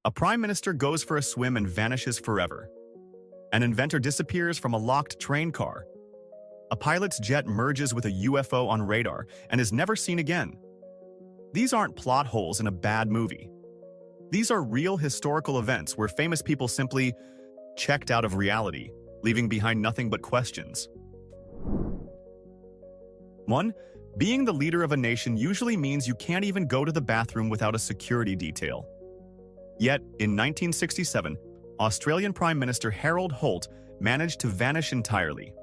A prime minister goes for a swim and vanishes forever. An inventor disappears from a locked train car. A pilot's jet merges with a UFO on radar and is never seen again. These aren't plot holes in a bad movie. These are real historical events where famous people simply checked out of reality, leaving behind nothing but questions. 1. Being the leader of a nation usually means you can't even go to the bathroom without a security detail. Yet, in 1967, Australian Prime Minister Harold Holt managed to vanish entirely.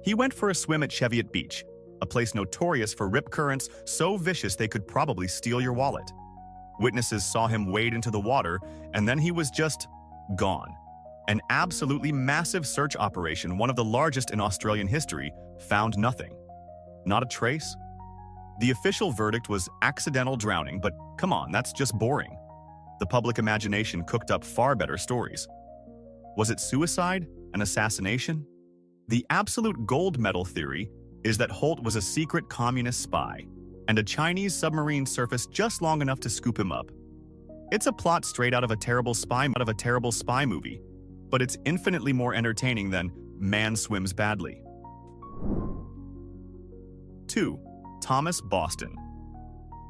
He went for a swim at Cheviot Beach, a place notorious for rip currents so vicious they could probably steal your wallet. Witnesses saw him wade into the water, and then he was just gone. An absolutely massive search operation, one of the largest in Australian history, found nothing. Not a trace? The official verdict was accidental drowning, but come on, that's just boring. The public imagination cooked up far better stories. Was it suicide? An assassination? The absolute gold medal theory is that Holt was a secret communist spy, and a Chinese submarine surfaced just long enough to scoop him up. It's a plot straight out of a terrible spy movie, but it's infinitely more entertaining than Man Swims Badly. 2. Thomas Boston.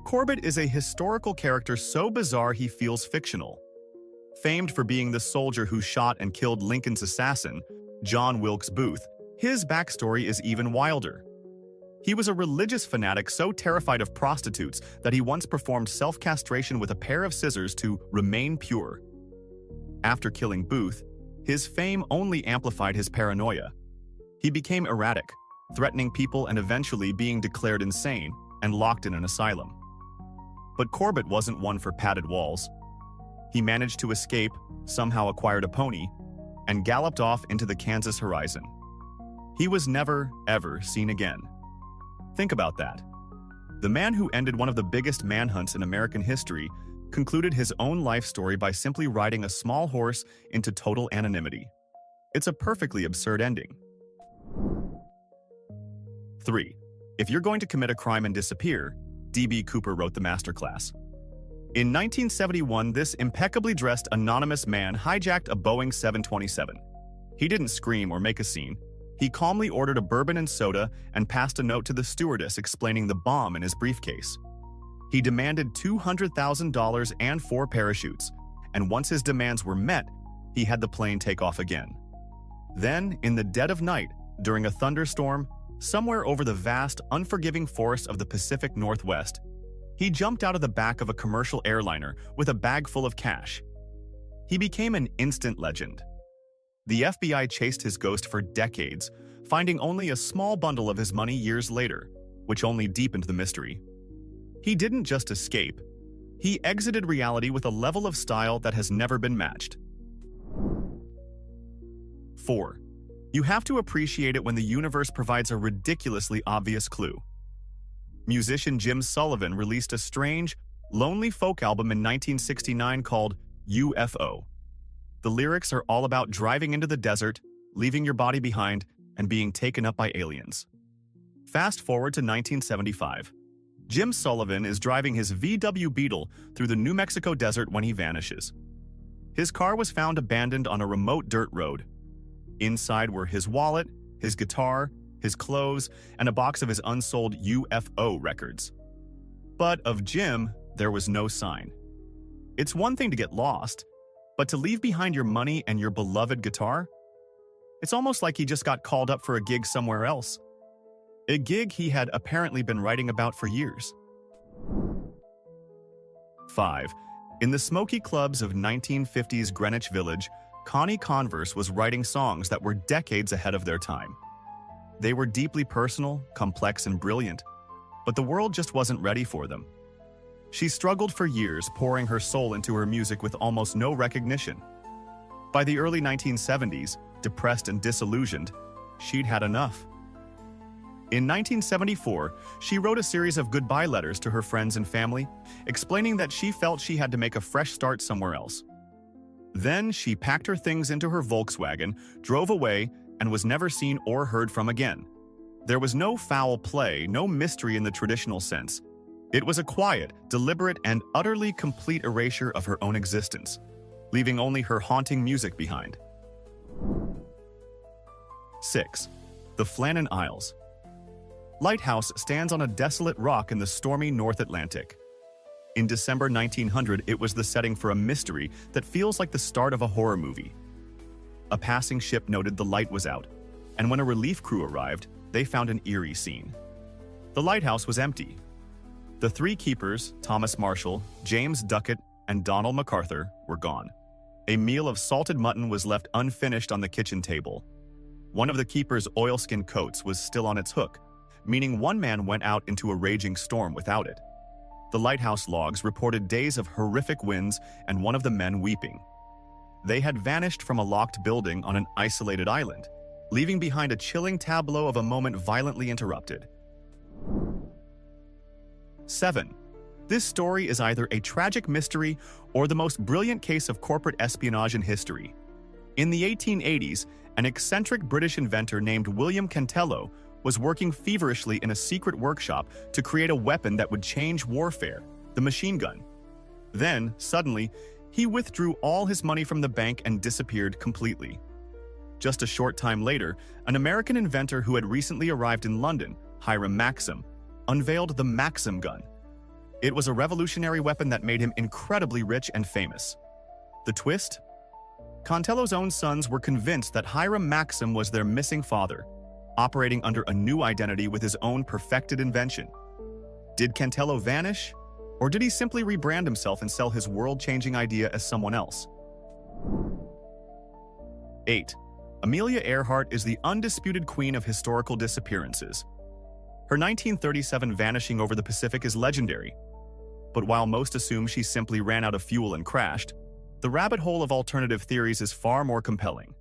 Corbett is a historical character so bizarre he feels fictional. Famed for being the soldier who shot and killed Lincoln's assassin, John Wilkes Booth, his backstory is even wilder. He was a religious fanatic so terrified of prostitutes that he once performed self-castration with a pair of scissors to remain pure. After killing Booth, his fame only amplified his paranoia. He became erratic, threatening people and eventually being declared insane and locked in an asylum. But Corbett wasn't one for padded walls. He managed to escape, somehow acquired a pony, and galloped off into the Kansas horizon. He was never, ever seen again. Think about that. The man who ended one of the biggest manhunts in American history concluded his own life story by simply riding a small horse into total anonymity. It's a perfectly absurd ending. 3. If you're going to commit a crime and disappear, D.B. Cooper wrote the masterclass. In 1971, this impeccably dressed anonymous man hijacked a Boeing 727. He didn't scream or make a scene. He calmly ordered a bourbon and soda and passed a note to the stewardess explaining the bomb in his briefcase. He demanded $200,000 and 4 parachutes, and once his demands were met, he had the plane take off again. Then, in the dead of night, during a thunderstorm, somewhere over the vast, unforgiving forests of the Pacific Northwest, he jumped out of the back of a commercial airliner with a bag full of cash. He became an instant legend. The FBI chased his ghost for decades, finding only a small bundle of his money years later, which only deepened the mystery. He didn't just escape. He exited reality with a level of style that has never been matched. 4. You have to appreciate it when the universe provides a ridiculously obvious clue. Musician Jim Sullivan released a strange, lonely folk album in 1969 called UFO. The lyrics are all about driving into the desert, leaving your body behind, and being taken up by aliens. Fast forward to 1975. Jim Sullivan is driving his VW Beetle through the New Mexico desert when he vanishes. His car was found abandoned on a remote dirt road. Inside were his wallet, his guitar, his clothes, and a box of his unsold UFO records. But of Jim, there was no sign. It's one thing to get lost, but to leave behind your money and your beloved guitar? It's almost like he just got called up for a gig somewhere else. A gig he had apparently been writing about for years. 5. In the smoky clubs of 1950s Greenwich Village, Connie Converse was writing songs that were decades ahead of their time. They were deeply personal, complex, and brilliant, but the world just wasn't ready for them. She struggled for years, pouring her soul into her music with almost no recognition. By the early 1970s, depressed and disillusioned, she'd had enough. In 1974, she wrote a series of goodbye letters to her friends and family, explaining that she felt she had to make a fresh start somewhere else. Then she packed her things into her Volkswagen, drove away, and was never seen or heard from again. There was no foul play, no mystery in the traditional sense. It was a quiet, deliberate, and utterly complete erasure of her own existence, leaving only her haunting music behind. 6. The Flannan Isles. Lighthouse stands on a desolate rock in the stormy North Atlantic. In December 1900, it was the setting for a mystery that feels like the start of a horror movie. A passing ship noted the light was out, and when a relief crew arrived, they found an eerie scene. The lighthouse was empty. The three keepers, Thomas Marshall, James Duckett, and Donald MacArthur, were gone. A meal of salted mutton was left unfinished on the kitchen table. One of the keepers' oilskin coats was still on its hook, meaning one man went out into a raging storm without it. The lighthouse logs reported days of horrific winds and one of the men weeping. They had vanished from a locked building on an isolated island, leaving behind a chilling tableau of a moment violently interrupted. 7. This story is either a tragic mystery or the most brilliant case of corporate espionage in history. In the 1880s, an eccentric British inventor named William Cantello was working feverishly in a secret workshop to create a weapon that would change warfare, the machine gun. Then, suddenly, he withdrew all his money from the bank and disappeared completely. Just a short time later, an American inventor who had recently arrived in London, Hiram Maxim, unveiled the Maxim gun. It was a revolutionary weapon that made him incredibly rich and famous. The twist? Cantello's own sons were convinced that Hiram Maxim was their missing father, operating under a new identity with his own perfected invention. Did Cantello vanish, or did he simply rebrand himself and sell his world-changing idea as someone else? 8. Amelia Earhart is the undisputed queen of historical disappearances. Her 1937 vanishing over the Pacific is legendary. But while most assume she simply ran out of fuel and crashed, the rabbit hole of alternative theories is far more compelling.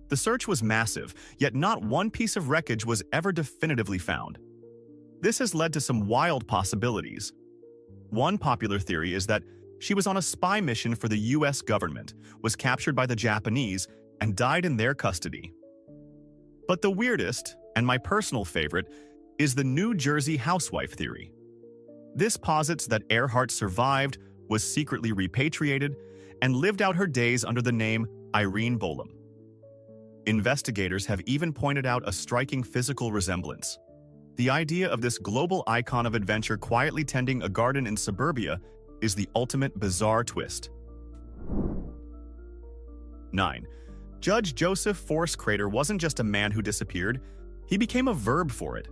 The search was massive, yet not one piece of wreckage was ever definitively found. This has led to some wild possibilities. One popular theory is that she was on a spy mission for the US government, was captured by the Japanese, and died in their custody. But the weirdest, and my personal favorite, is the New Jersey housewife theory. This posits that Earhart survived, was secretly repatriated, and lived out her days under the name Irene Bolam. Investigators have even pointed out a striking physical resemblance. The idea of this global icon of adventure quietly tending a garden in suburbia is the ultimate bizarre twist. 9. Judge Joseph Force Crater wasn't just a man who disappeared, he became a verb for it.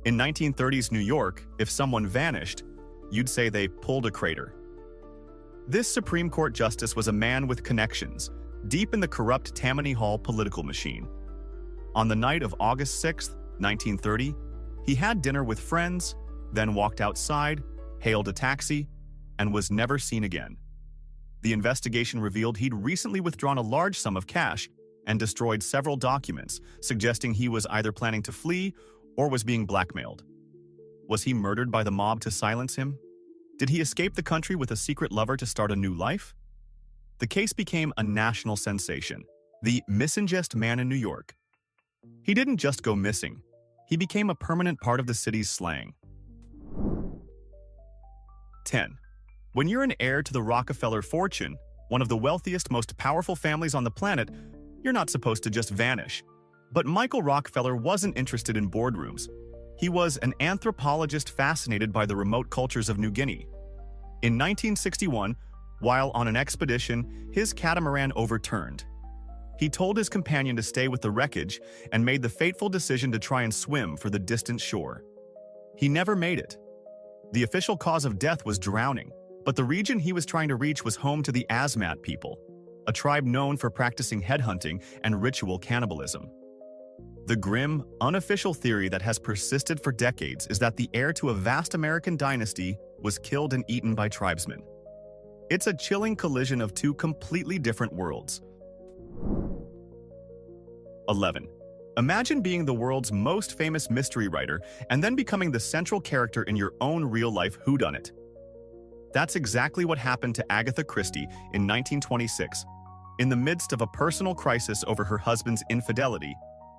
In 1930s New York, if someone vanished, you'd say they pulled a crater. This Supreme Court justice was a man with connections, deep in the corrupt Tammany Hall political machine. On the night of August 6, 1930, he had dinner with friends, then walked outside, hailed a taxi, and was never seen again. The investigation revealed he'd recently withdrawn a large sum of cash and destroyed several documents, suggesting he was either planning to flee or was being blackmailed. Was he murdered by the mob to silence him? Did he escape the country with a secret lover to start a new life? The case became a national sensation, the Strangest man in New York. He didn't just go missing. He became a permanent part of the city's slang. 10. When you're an heir to the Rockefeller fortune, one of the wealthiest, most powerful families on the planet, you're not supposed to just vanish. But Michael Rockefeller wasn't interested in boardrooms. He was an anthropologist fascinated by the remote cultures of New Guinea. In 1961, while on an expedition, his catamaran overturned. He told his companion to stay with the wreckage and made the fateful decision to try and swim for the distant shore. He never made it. The official cause of death was drowning, but the region he was trying to reach was home to the Asmat people, a tribe known for practicing headhunting and ritual cannibalism. The grim, unofficial theory that has persisted for decades is that the heir to a vast American dynasty was killed and eaten by tribesmen. It's a chilling collision of two completely different worlds. 11. Imagine being the world's most famous mystery writer and then becoming the central character in your own real-life whodunit. That's exactly what happened to Agatha Christie in 1926. In the midst of a personal crisis over her husband's infidelity,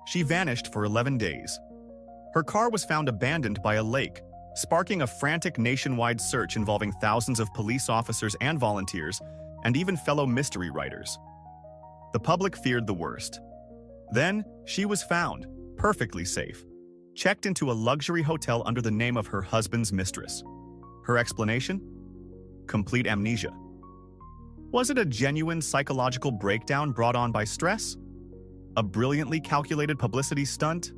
she vanished for 11 days. Her car was found abandoned by a lake, sparking a frantic nationwide search involving thousands of police officers and volunteers, and even fellow mystery writers. The public feared the worst. Then, she was found, perfectly safe, checked into a luxury hotel under the name of her husband's mistress. Her explanation? Complete amnesia. Was it a genuine psychological breakdown brought on by stress? A brilliantly calculated publicity stunt?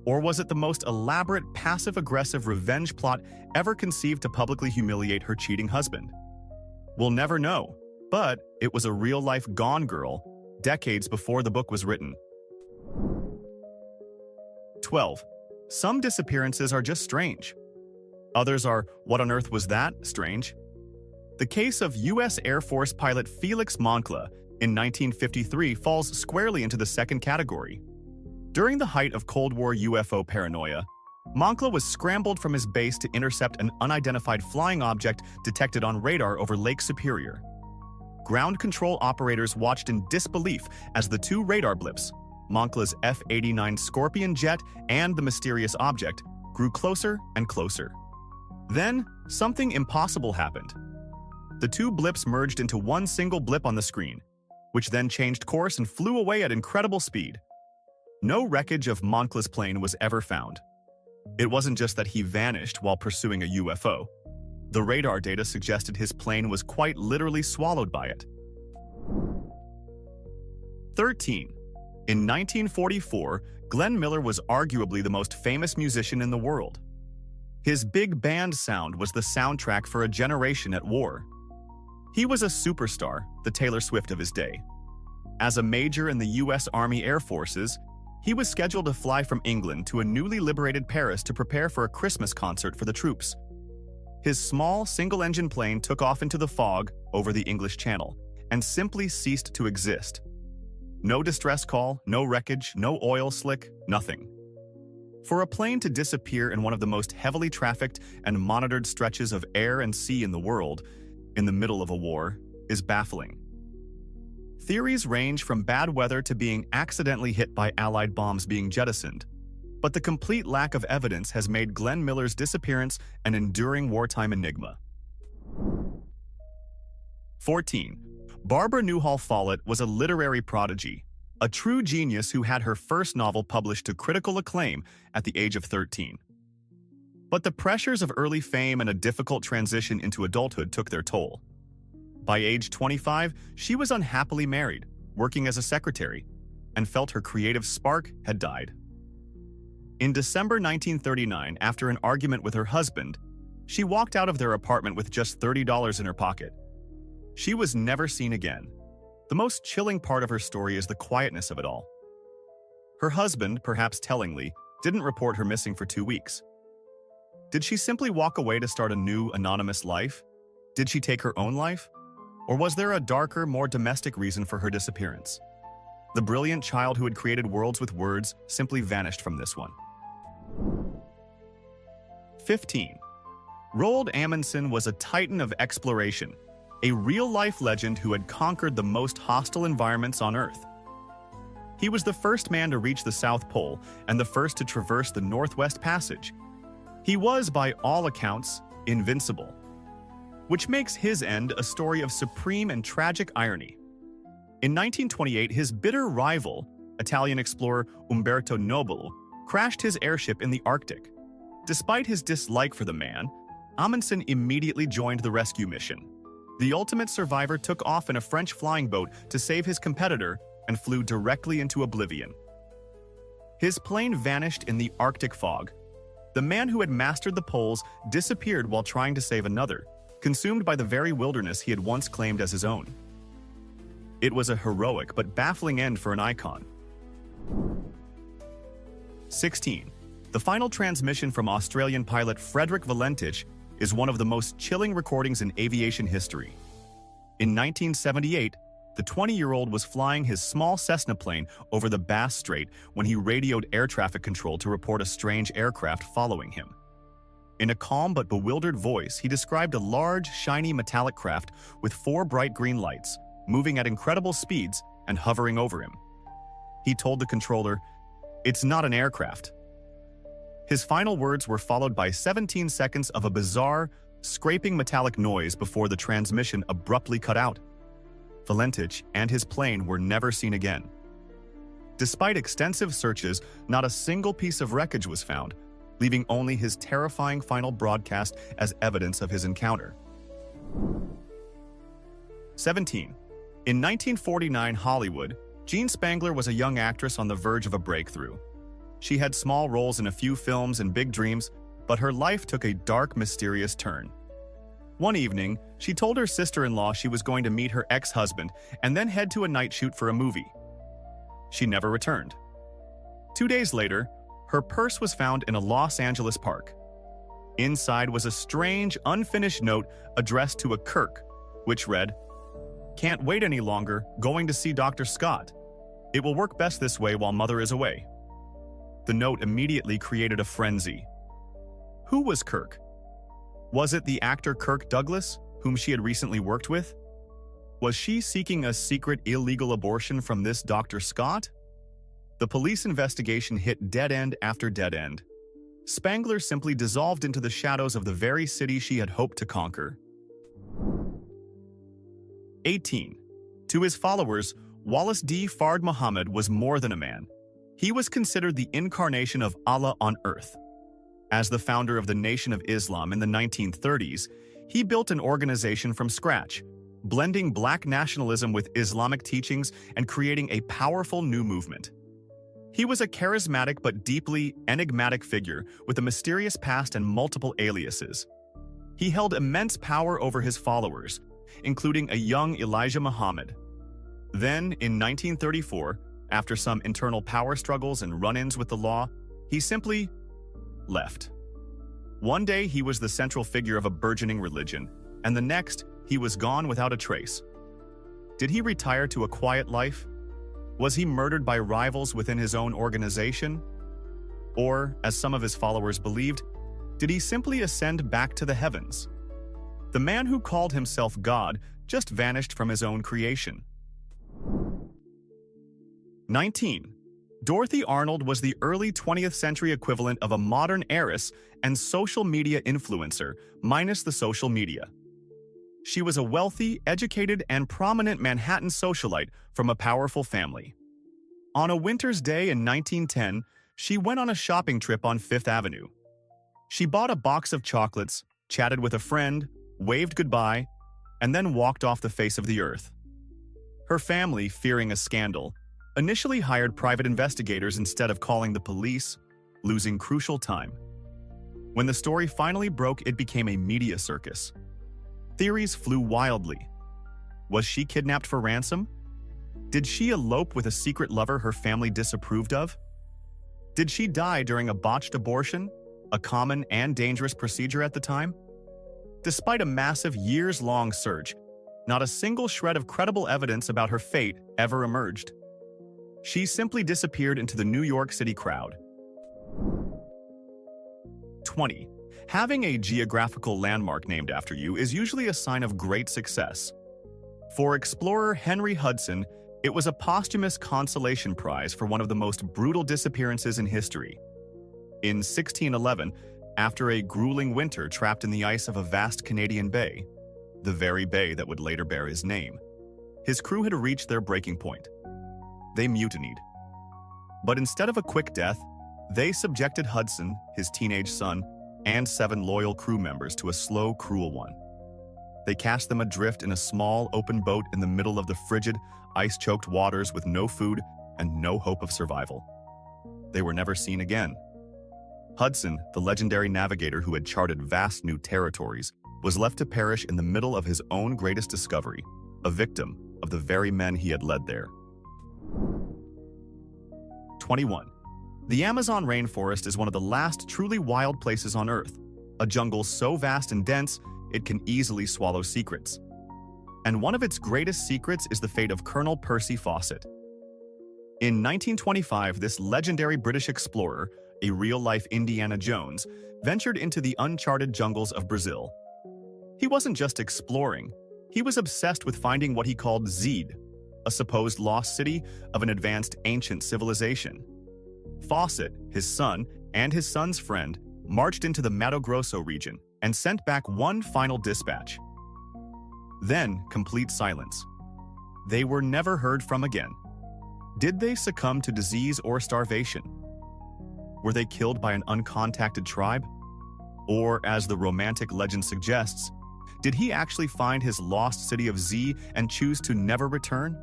Or was it the most elaborate passive-aggressive revenge plot ever conceived to publicly humiliate her cheating husband? We'll never know, but it was a real-life Gone Girl, decades before the book was written. 12. Some disappearances are just strange. Others are, what on earth was that, strange? The case of U.S. Air Force pilot Felix Moncla in 1953 falls squarely into the second category. During the height of Cold War UFO paranoia, Moncla was scrambled from his base to intercept an unidentified flying object detected on radar over Lake Superior. Ground control operators watched in disbelief as the two radar blips, Moncla's F-89 Scorpion jet and the mysterious object, grew closer and closer. Then, something impossible happened. The two blips merged into one single blip on the screen, which then changed course and flew away at incredible speed. No wreckage of Moncla's plane was ever found. It wasn't just that he vanished while pursuing a UFO. The radar data suggested his plane was quite literally swallowed by it. 13. In 1944, Glenn Miller was arguably the most famous musician in the world. His big band sound was the soundtrack for a generation at war. He was a superstar, the Taylor Swift of his day. As a major in the U.S. Army Air Forces, he was scheduled to fly from England to a newly liberated Paris to prepare for a Christmas concert for the troops. His small, single-engine plane took off into the fog over the English Channel and simply ceased to exist. No distress call, no wreckage, no oil slick, nothing. For a plane to disappear in one of the most heavily trafficked and monitored stretches of air and sea in the world, in the middle of a war, is baffling. Theories range from bad weather to being accidentally hit by Allied bombs being jettisoned, but the complete lack of evidence has made Glenn Miller's disappearance an enduring wartime enigma. 14. Barbara Newhall Follett was a literary prodigy, a true genius who had her first novel published to critical acclaim at the age of 13. But the pressures of early fame and a difficult transition into adulthood took their toll. By age 25, she was unhappily married, working as a secretary, and felt her creative spark had died. In December 1939, after an argument with her husband, she walked out of their apartment with just $30 in her pocket. She was never seen again. The most chilling part of her story is the quietness of it all. Her husband, perhaps tellingly, didn't report her missing for 2 weeks. Did she simply walk away to start a new, anonymous life? Did she take her own life? Or was there a darker, more domestic reason for her disappearance? The brilliant child who had created worlds with words simply vanished from this one. 15. Roald Amundsen was a titan of exploration, a real-life legend who had conquered the most hostile environments on Earth. He was the first man to reach the South Pole and the first to traverse the Northwest Passage. He was, by all accounts, invincible, which makes his end a story of supreme and tragic irony. In 1928, his bitter rival, Italian explorer Umberto Nobile, crashed his airship in the Arctic. Despite his dislike for the man, Amundsen immediately joined the rescue mission. The ultimate survivor took off in a French flying boat to save his competitor and flew directly into oblivion. His plane vanished in the Arctic fog. The man who had mastered the poles disappeared while trying to save another, consumed by the very wilderness he had once claimed as his own. It was a heroic but baffling end for an icon. 16. The final transmission from Australian pilot Frederick Valentich is one of the most chilling recordings in aviation history. In 1978, the 20-year-old was flying his small Cessna plane over the Bass Strait when he radioed air traffic control to report a strange aircraft following him. In a calm but bewildered voice, he described a large, shiny metallic craft with 4 bright green lights, moving at incredible speeds and hovering over him. He told the controller, "It's not an aircraft." His final words were followed by 17 seconds of a bizarre, scraping metallic noise before the transmission abruptly cut out. Valentich and his plane were never seen again. Despite extensive searches, not a single piece of wreckage was found, leaving only his terrifying final broadcast as evidence of his encounter. 17. In 1949 Hollywood, Jean Spangler was a young actress on the verge of a breakthrough. She had small roles in a few films and big dreams, but her life took a dark, mysterious turn. One evening, she told her sister-in-law she was going to meet her ex-husband and then head to a night shoot for a movie. She never returned. 2 days later, her purse was found in a Los Angeles park. Inside was a strange, unfinished note addressed to a Kirk, which read, "Can't wait any longer, going to see Dr. Scott. It will work best this way while Mother is away." The note immediately created a frenzy. Who was Kirk? Was it the actor Kirk Douglas, whom she had recently worked with? Was she seeking a secret illegal abortion from this Dr. Scott? The police investigation hit dead end after dead end. Spangler simply dissolved into the shadows of the very city she had hoped to conquer. 18. To his followers, Wallace D. Fard Muhammad was more than a man. He was considered the incarnation of Allah on earth. As the founder of the Nation of Islam in the 1930s, he built an organization from scratch, blending black nationalism with Islamic teachings and creating a powerful new movement. He was a charismatic but deeply enigmatic figure with a mysterious past and multiple aliases. He held immense power over his followers, including a young Elijah Muhammad. Then, in 1934, after some internal power struggles and run-ins with the law, he simply left. One day he was the central figure of a burgeoning religion, and the next he was gone without a trace. Did he retire to a quiet life? Was he murdered by rivals within his own organization? Or, as some of his followers believed, did he simply ascend back to the heavens? The man who called himself God just vanished from his own creation. 19. Dorothy Arnold was the early 20th century equivalent of a modern heiress and social media influencer, minus the social media. She was a wealthy, educated, and prominent Manhattan socialite from a powerful family. On a winter's day in 1910, she went on a shopping trip on Fifth Avenue. She bought a box of chocolates, chatted with a friend, waved goodbye, and then walked off the face of the earth. Her family, fearing a scandal, initially hired private investigators instead of calling the police, losing crucial time. When the story finally broke, it became a media circus. Theories flew wildly. Was she kidnapped for ransom? Did she elope with a secret lover her family disapproved of? Did she die during a botched abortion, a common and dangerous procedure at the time? Despite a massive years-long search, not a single shred of credible evidence about her fate ever emerged. She simply disappeared into the New York City crowd. 20. Having a geographical landmark named after you is usually a sign of great success. For explorer Henry Hudson, it was a posthumous consolation prize for one of the most brutal disappearances in history. In 1611, after a grueling winter trapped in the ice of a vast Canadian bay, the very bay that would later bear his name, his crew had reached their breaking point. They mutinied. But instead of a quick death, they subjected Hudson, his teenage son, and 7 loyal crew members to a slow, cruel one. They cast them adrift in a small, open boat in the middle of the frigid, ice-choked waters with no food and no hope of survival. They were never seen again. Hudson, the legendary navigator who had charted vast new territories, was left to perish in the middle of his own greatest discovery, a victim of the very men he had led there. 21. The Amazon rainforest is one of the last truly wild places on Earth, a jungle so vast and dense it can easily swallow secrets. And one of its greatest secrets is the fate of Colonel Percy Fawcett. In 1925, this legendary British explorer, a real-life Indiana Jones, ventured into the uncharted jungles of Brazil. He wasn't just exploring, he was obsessed with finding what he called Zed, a supposed lost city of an advanced ancient civilization. Fawcett, his son, and his son's friend marched into the Mato Grosso region and sent back one final dispatch. Then, complete silence. They were never heard from again. Did they succumb to disease or starvation? Were they killed by an uncontacted tribe? Or, as the romantic legend suggests, did he actually find his lost city of Z and choose to never return?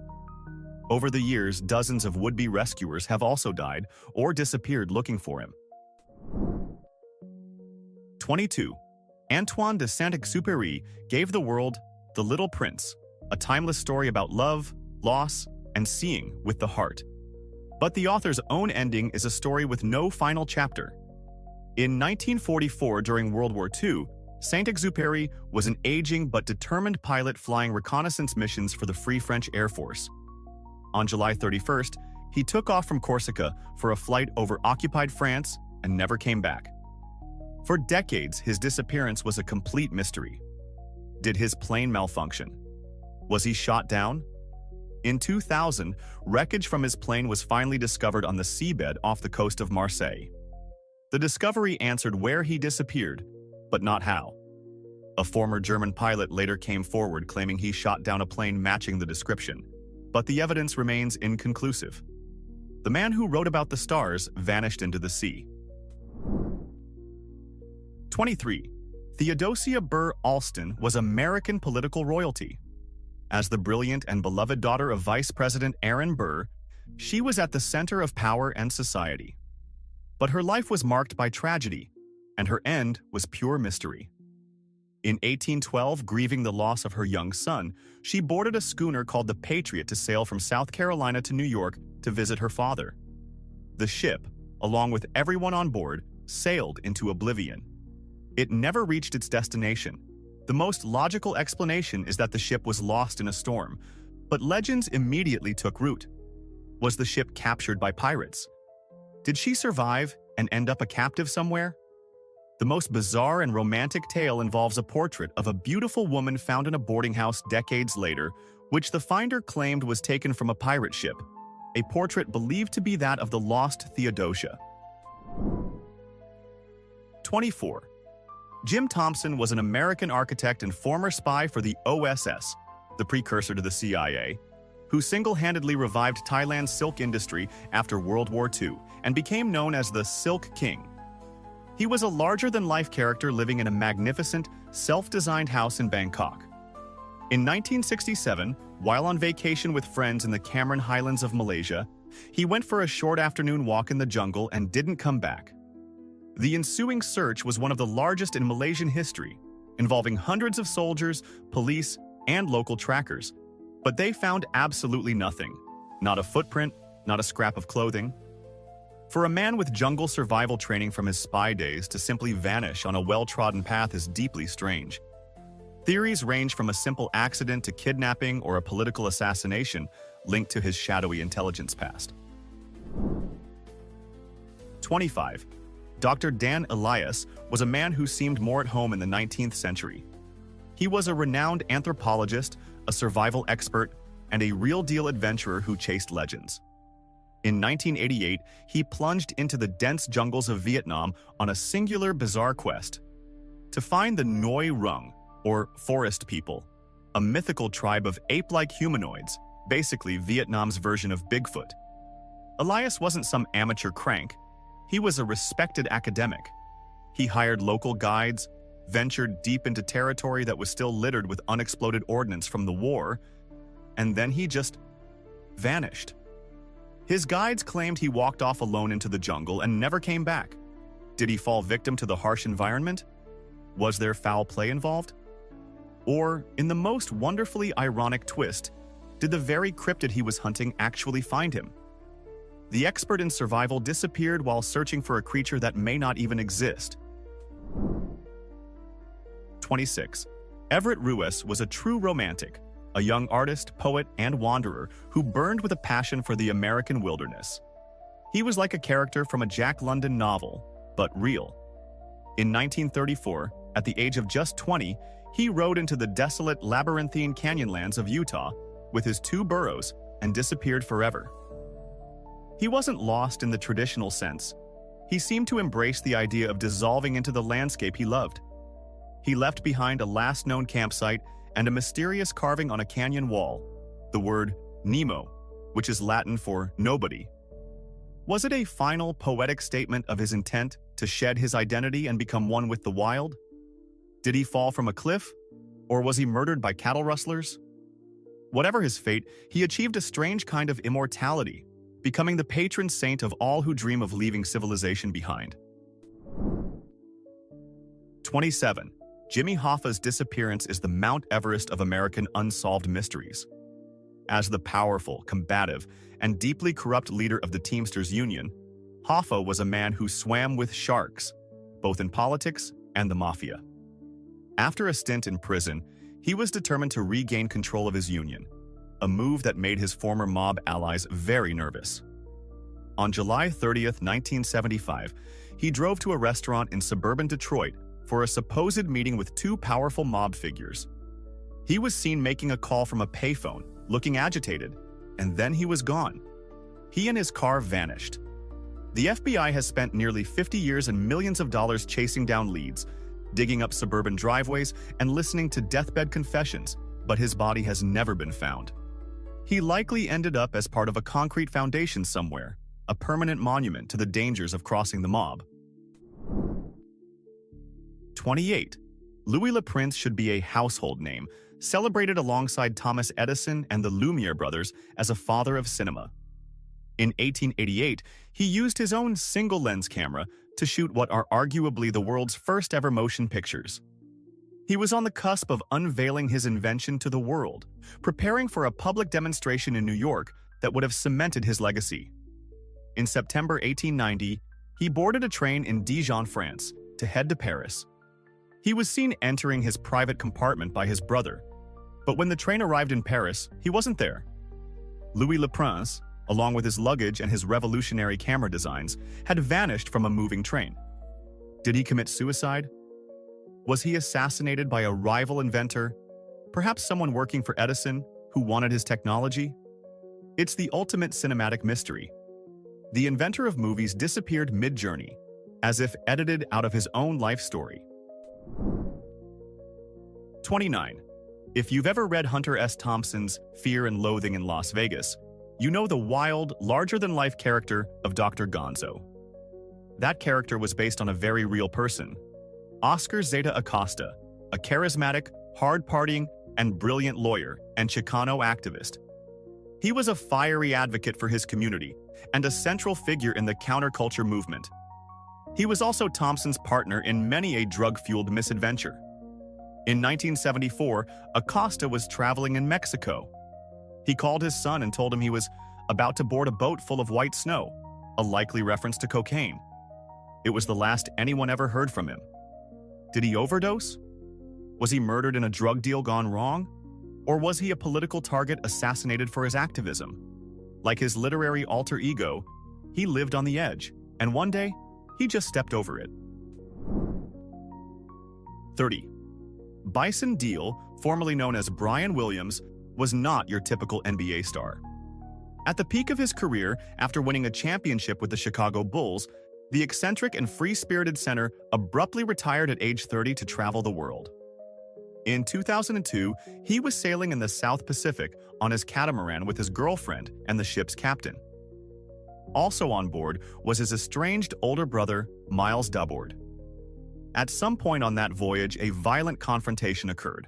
Over the years, dozens of would-be rescuers have also died or disappeared looking for him. 22. Antoine de Saint-Exupéry gave the world The Little Prince, a timeless story about love, loss, and seeing with the heart. But the author's own ending is a story with no final chapter. In 1944, during World War II, Saint-Exupéry was an aging but determined pilot flying reconnaissance missions for the Free French Air Force. On July 31st, he took off from Corsica for a flight over occupied France and never came back. For decades, his disappearance was a complete mystery. Did his plane malfunction? Was he shot down? In 2000, wreckage from his plane was finally discovered on the seabed off the coast of Marseille. The discovery answered where he disappeared, but not how. A former German pilot later came forward claiming he shot down a plane matching the description, but the evidence remains inconclusive. The man who wrote about the stars vanished into the sea. 23. Theodosia Burr Alston was American political royalty. As the brilliant and beloved daughter of Vice President Aaron Burr, she was at the center of power and society. But her life was marked by tragedy, and her end was pure mystery. In 1812, grieving the loss of her young son, she boarded a schooner called the Patriot to sail from South Carolina to New York to visit her father. The ship, along with everyone on board, sailed into oblivion. It never reached its destination. The most logical explanation is that the ship was lost in a storm, but legends immediately took root. Was the ship captured by pirates? Did she survive and end up a captive somewhere? The most bizarre and romantic tale involves a portrait of a beautiful woman found in a boarding house decades later, which the finder claimed was taken from a pirate ship, a portrait believed to be that of the lost Theodosia. 24. Jim Thompson was an American architect and former spy for the OSS, the precursor to the CIA, who single-handedly revived Thailand's silk industry after World War II and became known as the Silk King. He was a larger-than-life character living in a magnificent, self-designed house in Bangkok. In 1967, while on vacation with friends in the Cameron Highlands of Malaysia, he went for a short afternoon walk in the jungle and didn't come back. The ensuing search was one of the largest in Malaysian history, involving hundreds of soldiers, police, and local trackers. But they found absolutely nothing. Not a footprint, not a scrap of clothing. For a man with jungle survival training from his spy days to simply vanish on a well-trodden path is deeply strange. Theories range from a simple accident to kidnapping or a political assassination linked to his shadowy intelligence past. 25. Dr. Dan Elias was a man who seemed more at home in the 19th century. He was a renowned anthropologist, a survival expert, and a real-deal adventurer who chased legends. In 1988, he plunged into the dense jungles of Vietnam on a singular bizarre quest to find the Noi Rung, or forest people, a mythical tribe of ape-like humanoids, basically Vietnam's version of Bigfoot. Elias wasn't some amateur crank. He was a respected academic. He hired local guides, ventured deep into territory that was still littered with unexploded ordnance from the war, and then he just vanished. His guides claimed he walked off alone into the jungle and never came back. Did he fall victim to the harsh environment? Was there foul play involved? Or, in the most wonderfully ironic twist, did the very cryptid he was hunting actually find him? The expert in survival disappeared while searching for a creature that may not even exist. 26. Everett Ruiz was a true romantic, a young artist, poet, and wanderer who burned with a passion for the American wilderness. He was like a character from a Jack London novel, but real. In 1934, at the age of just 20, he rode into the desolate labyrinthine canyonlands of Utah with his 2 burros and disappeared forever. He wasn't lost in the traditional sense. He seemed to embrace the idea of dissolving into the landscape he loved. He left behind a last known campsite and a mysterious carving on a canyon wall, the word Nemo, which is Latin for nobody. Was it a final poetic statement of his intent to shed his identity and become one with the wild? Did he fall from a cliff, or was he murdered by cattle rustlers? Whatever his fate, he achieved a strange kind of immortality, becoming the patron saint of all who dream of leaving civilization behind. 27. Jimmy Hoffa's disappearance is the Mount Everest of American unsolved mysteries. As the powerful, combative, and deeply corrupt leader of the Teamsters Union, Hoffa was a man who swam with sharks, both in politics and the mafia. After a stint in prison, he was determined to regain control of his union, a move that made his former mob allies very nervous. On July 30th, 1975, he drove to a restaurant in suburban Detroit for a supposed meeting with two powerful mob figures. He was seen making a call from a payphone, looking agitated, and then he was gone. He and his car vanished. The FBI has spent nearly 50 years and millions of dollars chasing down leads, digging up suburban driveways, and listening to deathbed confessions, but his body has never been found. He likely ended up as part of a concrete foundation somewhere, a permanent monument to the dangers of crossing the mob. 28. Louis Le Prince should be a household name, celebrated alongside Thomas Edison and the Lumiere brothers as a father of cinema. In 1888, he used his own single-lens camera to shoot what are arguably the world's first-ever motion pictures. He was on the cusp of unveiling his invention to the world, preparing for a public demonstration in New York that would have cemented his legacy. In September 1890, he boarded a train in Dijon, France, to head to Paris. He was seen entering his private compartment by his brother, but when the train arrived in Paris, he wasn't there. Louis Le Prince, along with his luggage and his revolutionary camera designs, had vanished from a moving train. Did he commit suicide? Was he assassinated by a rival inventor, perhaps someone working for Edison who wanted his technology? It's the ultimate cinematic mystery. The inventor of movies disappeared mid-journey, as if edited out of his own life story. 29. If you've ever read Hunter S. Thompson's Fear and Loathing in Las Vegas, you know the wild, larger-than-life character of Dr. Gonzo. That character was based on a very real person, Oscar Zeta Acosta, a charismatic, hard-partying, and brilliant lawyer and Chicano activist. He was a fiery advocate for his community and a central figure in the counterculture movement. He was also Thompson's partner in many a drug-fueled misadventure. In 1974, Acosta was traveling in Mexico. He called his son and told him he was about to board a boat full of white snow, a likely reference to cocaine. It was the last anyone ever heard from him. Did he overdose? Was he murdered in a drug deal gone wrong? Or was he a political target assassinated for his activism? Like his literary alter ego, he lived on the edge, and one day, he just stepped over it. 30. Bison Deal, formerly known as Brian Williams, was not your typical NBA star. At the peak of his career, after winning a championship with the Chicago Bulls, the eccentric and free-spirited center abruptly retired at age 30 to travel the world. In 2002, he was sailing in the South Pacific on his catamaran with his girlfriend and the ship's captain. Also on board was his estranged older brother, Miles Dabord. At some point on that voyage, a violent confrontation occurred.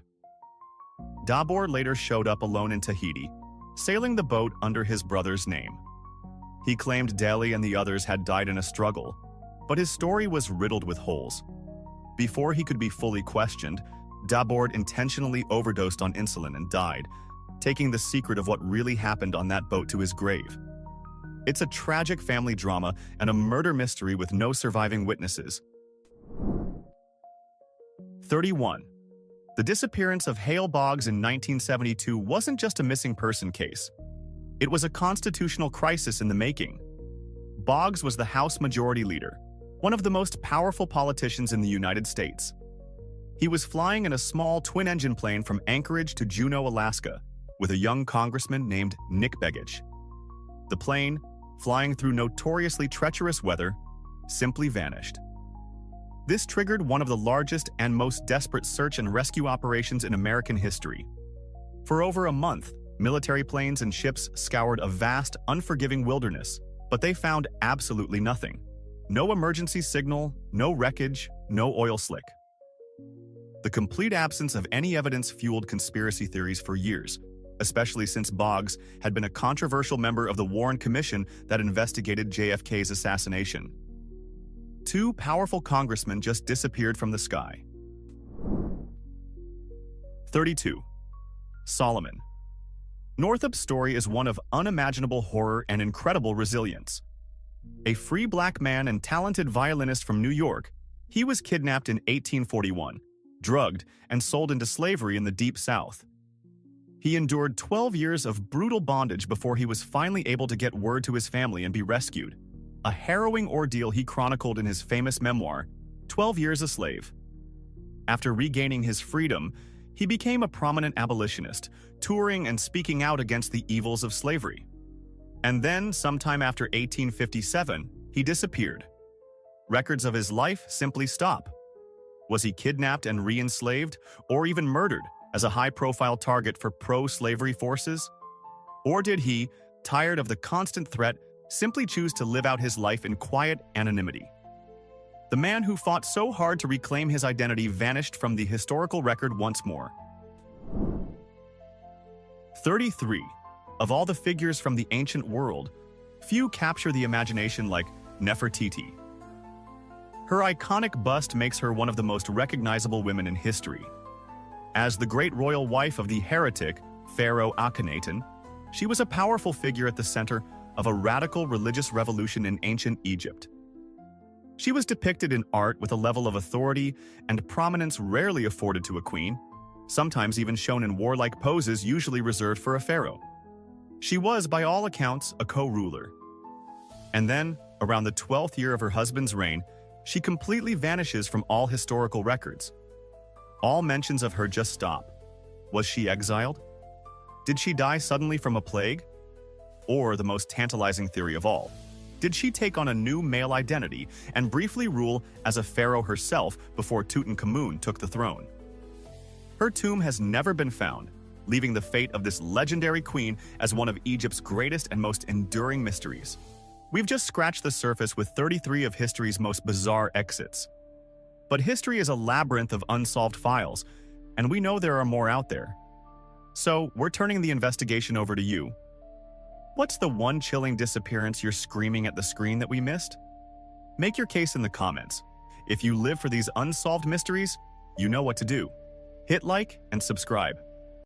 Dabord later showed up alone in Tahiti, sailing the boat under his brother's name. He claimed Deli and the others had died in a struggle, but his story was riddled with holes. Before he could be fully questioned, Dabord intentionally overdosed on insulin and died, taking the secret of what really happened on that boat to his grave. It's a tragic family drama and a murder mystery with no surviving witnesses. 31. The disappearance of Hale Boggs in 1972 wasn't just a missing person case. It was a constitutional crisis in the making. Boggs was the House Majority Leader, one of the most powerful politicians in the United States. He was flying in a small twin-engine plane from Anchorage to Juneau, Alaska, with a young congressman named Nick Begich. The plane, flying through notoriously treacherous weather, simply vanished. This triggered one of the largest and most desperate search and rescue operations in American history. For over a month, military planes and ships scoured a vast, unforgiving wilderness, but they found absolutely nothing. No emergency signal, no wreckage, no oil slick. The complete absence of any evidence fueled conspiracy theories for years, especially since Boggs had been a controversial member of the Warren Commission that investigated JFK's assassination. Two powerful congressmen just disappeared from the sky. 32. Solomon. Northup's story is one of unimaginable horror and incredible resilience. A free black man and talented violinist from New York, he was kidnapped in 1841, drugged, and sold into slavery in the Deep South. He endured 12 years of brutal bondage before he was finally able to get word to his family and be rescued. A harrowing ordeal he chronicled in his famous memoir, 12 Years a Slave. After regaining his freedom, he became a prominent abolitionist, touring and speaking out against the evils of slavery. And then, sometime after 1857, he disappeared. Records of his life simply stop. Was he kidnapped and re-enslaved, or even murdered as a high-profile target for pro-slavery forces? Or did he, tired of the constant threat, simply choose to live out his life in quiet anonymity? The man who fought so hard to reclaim his identity vanished from the historical record once more. 33. Of all the figures from the ancient world, few capture the imagination like Nefertiti. Her iconic bust makes her one of the most recognizable women in history. As the great royal wife of the heretic, Pharaoh Akhenaten, she was a powerful figure at the center of a radical religious revolution in ancient Egypt. She was depicted in art with a level of authority and prominence rarely afforded to a queen, sometimes even shown in warlike poses usually reserved for a pharaoh. She was, by all accounts, a co-ruler. And then, around the 12th year of her husband's reign, she completely vanishes from all historical records. All mentions of her just stop. Was she exiled? Did she die suddenly from a plague? Or, the most tantalizing theory of all, did she take on a new male identity and briefly rule as a pharaoh herself before Tutankhamun took the throne? Her tomb has never been found, leaving the fate of this legendary queen as one of Egypt's greatest and most enduring mysteries. We've just scratched the surface with 33 of history's most bizarre exits. But history is a labyrinth of unsolved files, and we know there are more out there. So, we're turning the investigation over to you. What's the one chilling disappearance you're screaming at the screen that we missed? Make your case in the comments. If you live for these unsolved mysteries, you know what to do. Hit like and subscribe.